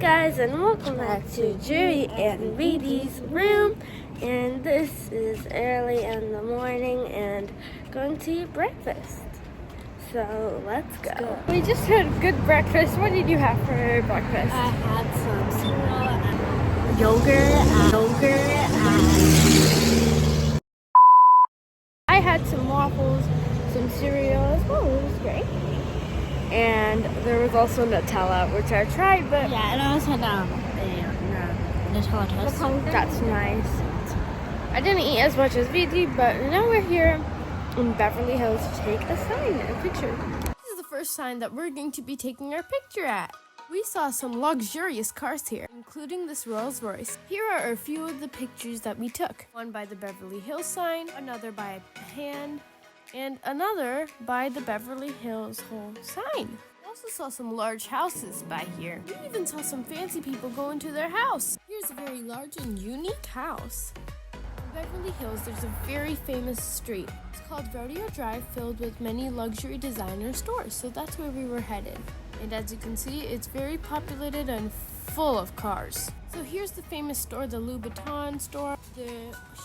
guys, and welcome back to Dhruvi and Vidhi's room. And this is early in the morning and going to eat breakfast. So let's go. We just had good breakfast. What did you have for breakfast? I had some cereal and yogurt and I had some waffles, some cereal as well. It was great. And there was also Nutella, which I tried, but yeah, and I also had Nutella toast. That's nice. I didn't eat as much as Vidhi, but now we're here in Beverly Hills to take a sign and a picture. This is the first sign that we're going to be taking our picture at. We saw some luxurious cars here, including this Rolls Royce. Here are a few of the pictures that we took. One by the Beverly Hills sign, another by a hand, and another by the Beverly Hills whole sign. We also saw some large houses by here. We even saw some fancy people go into their house. Here's a very large and unique house. In Beverly Hills, there's a very famous street. It's called Rodeo Drive, filled with many luxury designer stores, so that's where we were headed. And as you can see, it's very populated and full of cars. So here's the famous store, the Louis Vuitton store, the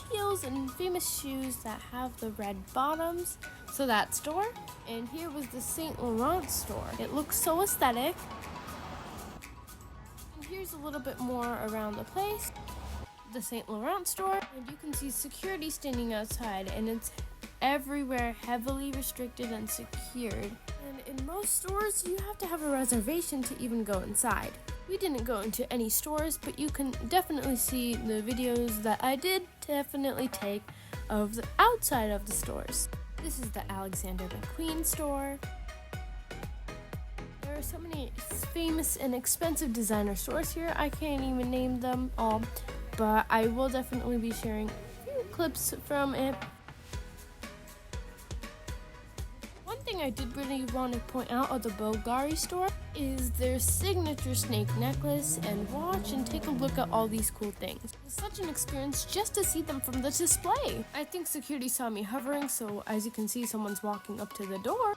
heels and famous shoes that have the red bottoms. So that store. And here was the Saint Laurent store. It looks so aesthetic. And here's a little bit more around the place. The Saint Laurent store. And you can see security standing outside, and it's everywhere heavily restricted and secured. And in most stores, you have to have a reservation to even go inside. We didn't go into any stores, but you can definitely see the videos that I did definitely take of the outside of the stores. This is the Alexander McQueen store. There are so many famous and expensive designer stores here. I can't even name them all, but I will definitely be sharing a few clips from it. One thing I did really want to point out of the Bulgari store is their signature snake necklace and watch, and take a look at all these cool things. It was such an experience just to see them from the display. I think security saw me hovering, so as you can see, someone's walking up to the door.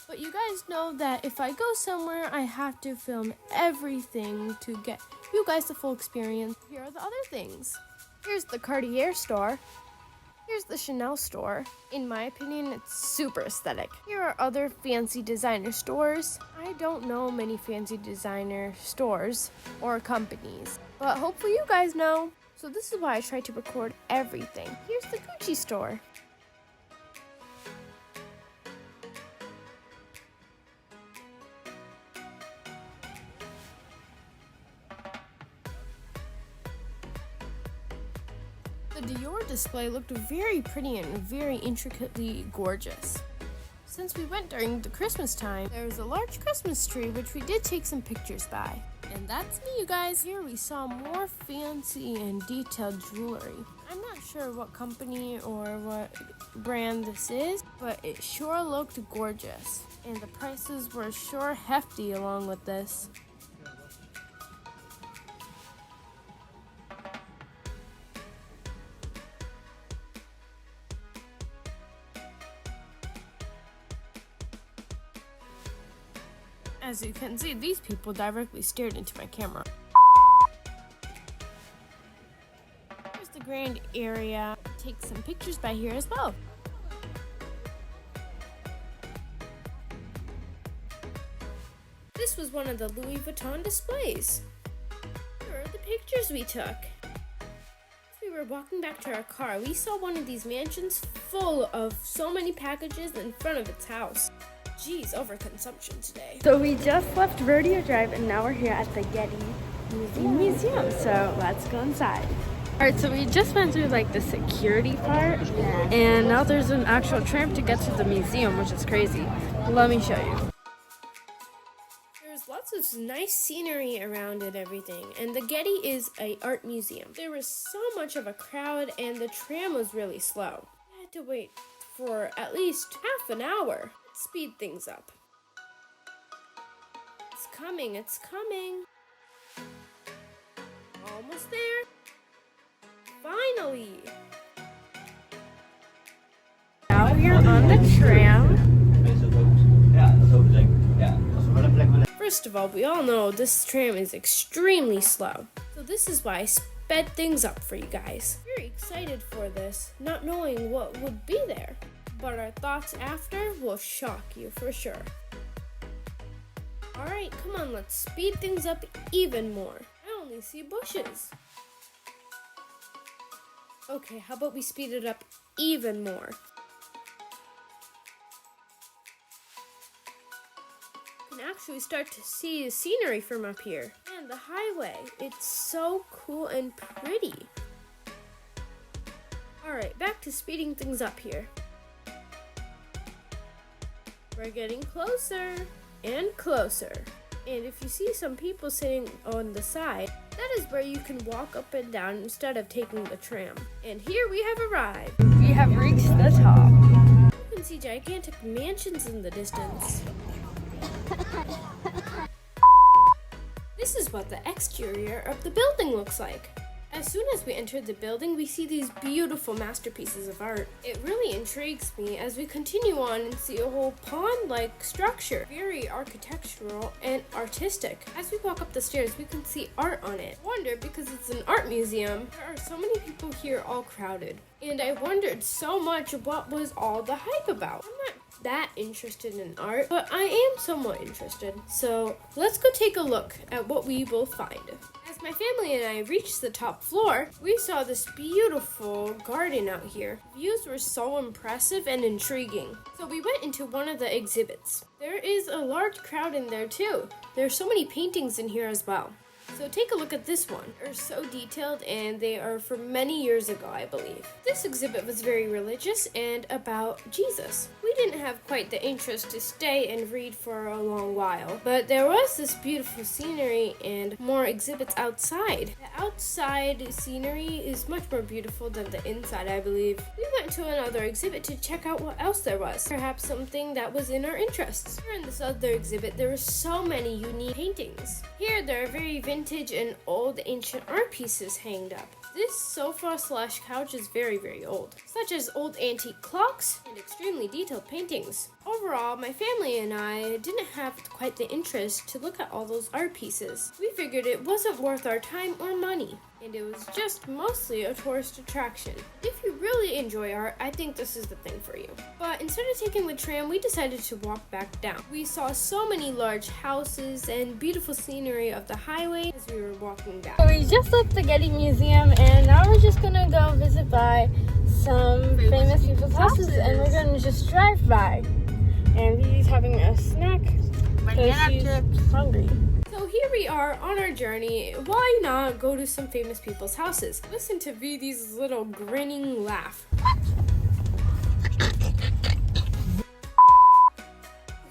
But you guys know that if I go somewhere, I have to film everything to get you guys the full experience. Here are the other things. Here's the Cartier store. Here's the Chanel store. In my opinion, it's super aesthetic. Here are other fancy designer stores. I don't know many fancy designer stores or companies, but hopefully you guys know. So this is why I try to record everything. Here's the Gucci store. The Dior display looked very pretty and very intricately gorgeous. Since we went during the Christmas time, there was a large Christmas tree which we did take some pictures by. And that's me, you guys. Here we saw more fancy and detailed jewelry. I'm not sure what company or what brand this is, but it sure looked gorgeous. And the prices were sure hefty along with this. As you can see, these people directly stared into my camera. Here's the grand area. Take some pictures by here as well. This was one of the Louis Vuitton displays. Here are the pictures we took. As we were walking back to our car, we saw one of these mansions full of so many packages in front of its house. Geez, overconsumption today. So we just left Rodeo Drive and now we're here at the Getty Museum. So let's go inside. Alright, so we just went through like the security part, and now there's an actual tram to get to the museum, which is crazy. Let me show you. There's lots of nice scenery around it, everything, and the Getty is an art museum. There was so much of a crowd and the tram was really slow. I had to wait for at least half an hour. Speed things up. It's coming, it's coming. Almost there. Finally. Now we're on the tram. First of all, we all know this tram is extremely slow. So this is why I sped things up for you guys. Very excited for this, not knowing what would be there. But our thoughts after will shock you for sure. Alright, come on, let's speed things up even more. I only see bushes. Okay, how about we speed it up even more? You can actually start to see the scenery from up here. And the highway, it's so cool and pretty. Alright, back to speeding things up here. We're getting closer and closer. And if you see some people sitting on the side, that is where you can walk up and down instead of taking the tram. And here we have arrived. We have reached the top. You can see gigantic mansions in the distance. This is what the exterior of the building looks like. As soon as we enter the building, we see these beautiful masterpieces of art. It really intrigues me as we continue on and see a whole pond-like structure. Very architectural and artistic. As we walk up the stairs, we can see art on it. I wonder, because it's an art museum, there are so many people here all crowded. And I wondered so much what was all the hype about. I'm not that interested in art, but I am somewhat interested. So let's go take a look at what we will find. As my family and I reached the top floor, we saw this beautiful garden out here. Views were so impressive and intriguing. So we went into one of the exhibits. There is a large crowd in there too. There are so many paintings in here as well. So take a look at this one. They're so detailed and they are from many years ago, I believe. This exhibit was very religious and about Jesus. We didn't have quite the interest to stay and read for a long while, but there was this beautiful scenery and more exhibits outside. The outside scenery is much more beautiful than the inside, I believe. We went to another exhibit to check out what else there was, perhaps something that was in our interests. Here in this other exhibit, there were so many unique paintings. Here, there are very vintage and old ancient art pieces hanged up. This sofa/couch is very, very old, such as old antique clocks and extremely detailed paintings. Overall, my family and I didn't have quite the interest to look at all those art pieces. We figured it wasn't worth our time or money, and it was just mostly a tourist attraction. If you really enjoy art, I think this is the thing for you. But instead of taking the tram, we decided to walk back down. We saw so many large houses and beautiful scenery of the highway as we were walking back. So we just left the Getty Museum and now we're just gonna go visit by some famous people's houses and we're gonna just drive by. And Vivi's having a snack because she's hungry. So here we are on our journey. Why not go to some famous people's houses? Listen to Vidhi's little grinning laugh.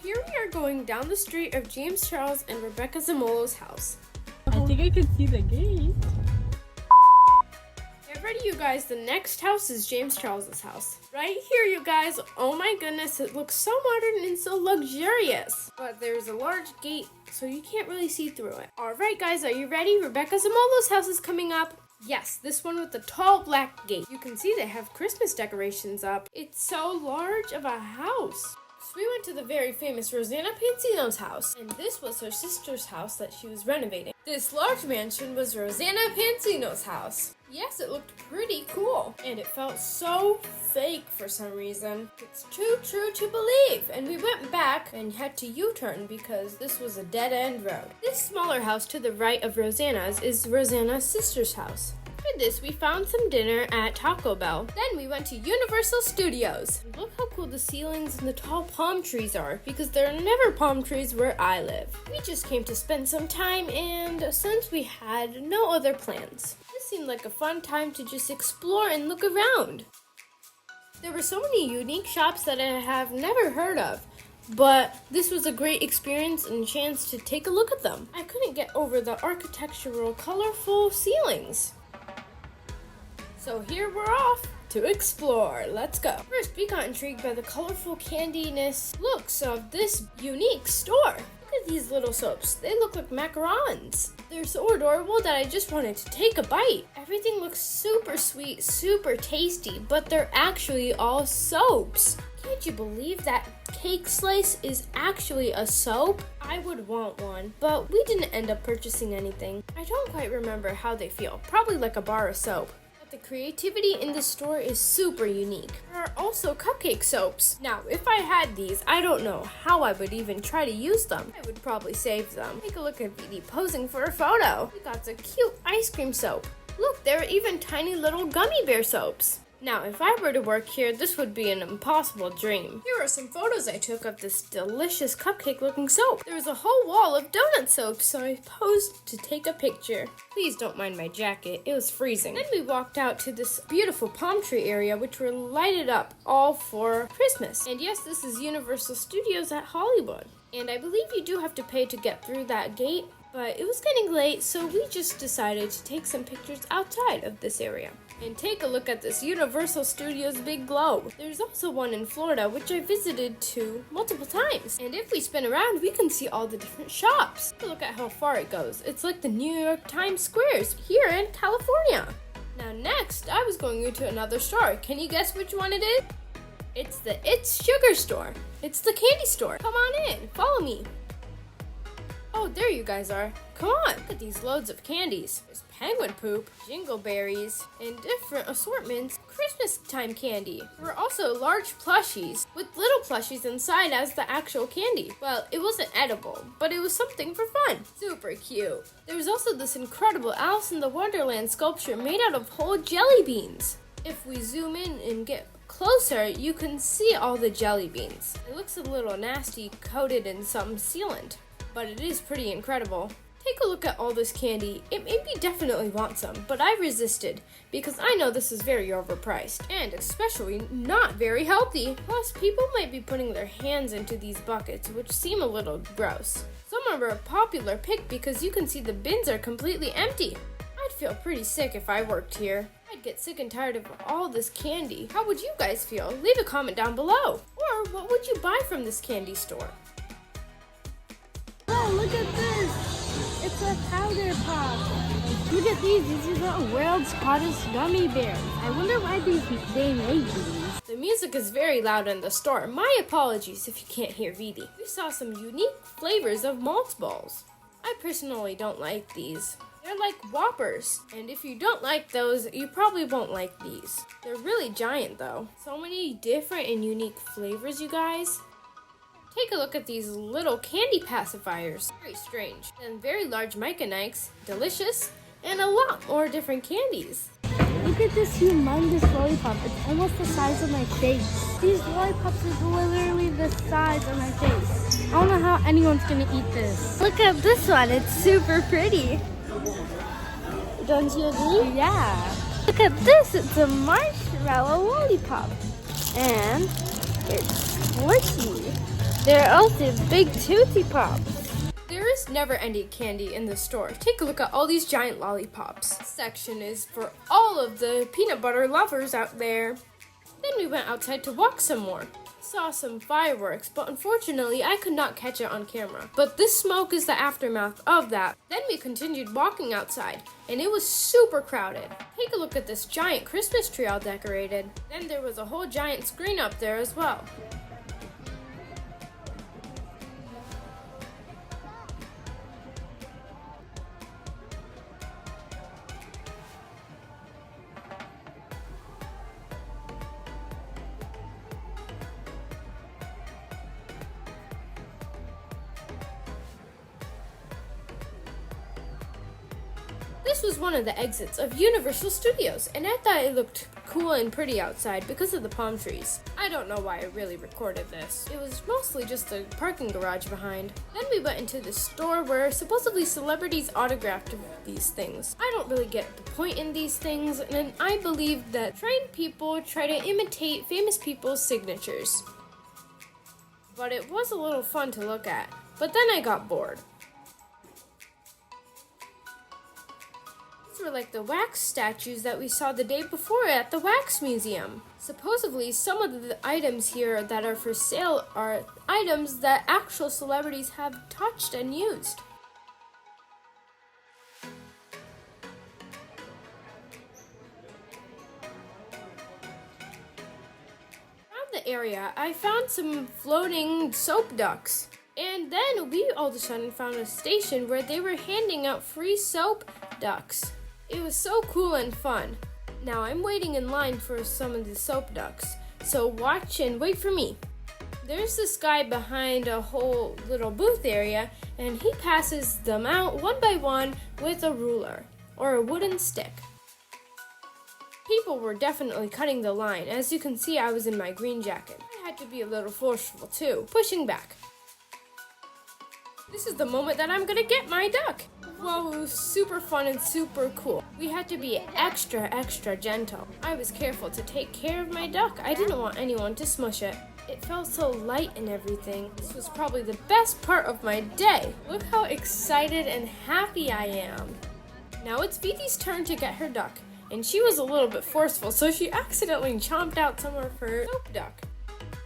Here we are going down the street of James Charles and Rebecca Zamolo's house. I think I can see the gate. Get ready, you guys. The next house is James Charles's house. Right here, you guys. Oh my goodness, it looks so modern and so luxurious. But there's a large gate, so you can't really see through it. All right, guys, are you ready? Rebecca Zamolo's house is coming up. Yes, this one with the tall black gate. You can see they have Christmas decorations up. It's so large of a house. So we went to the very famous Rosanna Pansino's house, and this was her sister's house that she was renovating. This large mansion was Rosanna Pansino's house. Yes, it looked pretty cool, and it felt so fake for some reason. It's too true to believe, and we went back and had to U-turn because this was a dead-end road. This smaller house to the right of Rosanna's is Rosanna's sister's house. For this, we found some dinner at Taco Bell. Then we went to Universal Studios. Look how cool the ceilings and the tall palm trees are, because there are never palm trees where I live. We just came to spend some time, and since we had no other plans, this seemed like a fun time to just explore and look around. There were so many unique shops that I have never heard of, but this was a great experience and chance to take a look at them. I couldn't get over the architectural, colorful ceilings. So here we're off to explore. Let's go. First, we got intrigued by the colorful candiness looks of this unique store. Look at these little soaps. They look like macarons. They're so adorable that I just wanted to take a bite. Everything looks super sweet, super tasty, but they're actually all soaps. Can't you believe that cake slice is actually a soap? I would want one, but we didn't end up purchasing anything. I don't quite remember how they feel, probably like a bar of soap. But the creativity in the store is super unique. There are also cupcake soaps. Now, if I had these, I don't know how I would even try to use them. I would probably save them. Take a look at Vidhi posing for a photo. We got a cute ice cream soap. Look, there are even tiny little gummy bear soaps. Now, if I were to work here, this would be an impossible dream. Here are some photos I took of this delicious cupcake-looking soap. There was a whole wall of donut soap, so I posed to take a picture. Please don't mind my jacket, it was freezing. Then we walked out to this beautiful palm tree area, which were lighted up all for Christmas. And yes, this is Universal Studios at Hollywood. And I believe you do have to pay to get through that gate, but it was getting late, so we just decided to take some pictures outside of this area. And take a look at this Universal Studios big globe. There's also one in Florida, which I visited to multiple times. And if we spin around, we can see all the different shops. Look at how far it goes. It's like the New York Times Squares here in California. Now next, I was going into another store. Can you guess which one it is? It's the It's Sugar store. It's the candy store. Come on in, follow me. Oh, there you guys are. Come on, look at these loads of candies. There's penguin poop, jingleberries, and different assortments of Christmas time candy. There were also large plushies with little plushies inside as the actual candy. Well, it wasn't edible, but it was something for fun. Super cute. There was also this incredible Alice in the Wonderland sculpture made out of whole jelly beans. If we zoom in and get closer, you can see all the jelly beans. It looks a little nasty, coated in some sealant, but it is pretty incredible. Take a look at all this candy. It made me definitely want some, but I resisted because I know this is very overpriced and especially not very healthy. Plus, people might be putting their hands into these buckets, which seem a little gross. Some are a popular pick because you can see the bins are completely empty. I'd feel pretty sick if I worked here. I'd get sick and tired of all this candy. How would you guys feel? Leave a comment down below. Or what would you buy from this candy store? Oh, look at this! It's a powder pop. Look at these. These are the world's hottest gummy bears. I wonder why they made these. The music is very loud in the store. My apologies if you can't hear Vidhi. We saw some unique flavors of malt balls. I personally don't like these. They're like Whoppers, and if you don't like those, you probably won't like these. They're really giant though. So many different and unique flavors, you guys. Take a look at these little candy pacifiers. Very strange. And very large Micah Nikes, delicious, and a lot more different candies. Look at this humongous lollipop. It's almost the size of my face. These lollipops are literally the size of my face. I don't know how anyone's gonna eat this. Look at this one. It's super pretty. Don't you agree? Yeah. Look at this. It's a marshmallow lollipop. And it's squishy. There are also big Tootsie Pops. There is never-ending candy in the store. Take a look at all these giant lollipops. This section is for all of the peanut butter lovers out there. Then we went outside to walk some more. Saw some fireworks, but unfortunately I could not catch it on camera. But this smoke is the aftermath of that. Then we continued walking outside, and it was super crowded. Take a look at this giant Christmas tree all decorated. Then there was a whole giant screen up there as well. This was one of the exits of Universal Studios, and I thought it looked cool and pretty outside because of the palm trees. I don't know why I really recorded this. It was mostly just a parking garage behind. Then we went into the store where supposedly celebrities autographed these things. I don't really get the point in these things, and I believe that trained people try to imitate famous people's signatures. But it was a little fun to look at. But then I got bored. Were like the wax statues that we saw the day before at the Wax Museum. Supposedly, some of the items here that are for sale are items that actual celebrities have touched and used. Around the area, I found some floating soap ducks. And then we all of a sudden found a station where they were handing out free soap ducks. It was so cool and fun. Now I'm waiting in line for some of the soap ducks, so watch and wait for me. There's this guy behind a whole little booth area, and he passes them out one by one with a ruler or a wooden stick. People were definitely cutting the line. As you can see, I was in my green jacket. I had to be a little forceful too, pushing back. This is the moment that I'm gonna get my duck. Whoa, it was super fun and super cool. We had to be extra gentle. I was careful to take care of my duck. I didn't want anyone to smush it. It felt so light and everything. This was probably the best part of my day. Look how excited and happy I am. Now it's Vidhi's turn to get her duck, and she was a little bit forceful, so she accidentally chomped out some of her soap duck.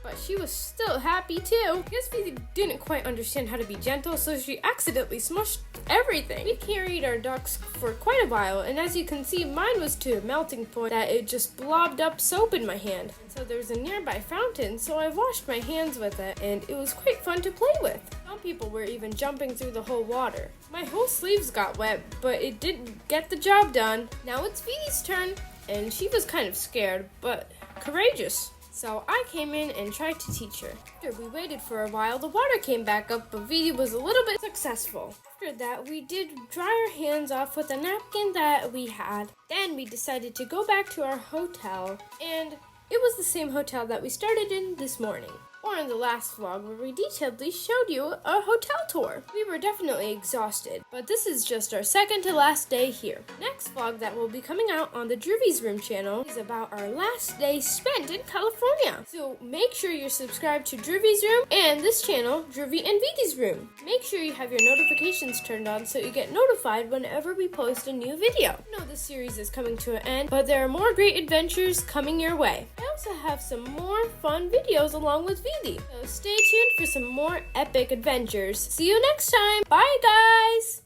But she was still happy too. I guess Vidhi didn't quite understand how to be gentle, so she accidentally smushed everything. We carried our ducks for quite a while, and as you can see, mine was to a melting point that it just blobbed up soap in my hand. So there's a nearby fountain, so I washed my hands with it, and it was quite fun to play with. Some people were even jumping through the whole water. My whole sleeves got wet, but it didn't get the job done. Now it's Vidhi's turn, and she was kind of scared, but courageous. So I came in and tried to teach her. After we waited for a while, the water came back up, but Vidhi was a little bit successful. After that, we did dry our hands off with a napkin that we had. Then we decided to go back to our hotel, and it was the same hotel that we started in this morning. Or in the last vlog where we detailedly showed you a hotel tour. We were definitely exhausted, but this is just our second to last day here. Next vlog that will be coming out on the Dhruvi's Room channel is about our last day spent in California. So make sure you're subscribed to Dhruvi's Room and this channel, Dhruvi and Vidhi's Room. Make sure you have your notifications turned on so you get notified whenever we post a new video. I know this series is coming to an end, but there are more great adventures coming your way. I also have some more fun videos along with Vidhi. So stay tuned for some more epic adventures. See you next time. Bye, guys!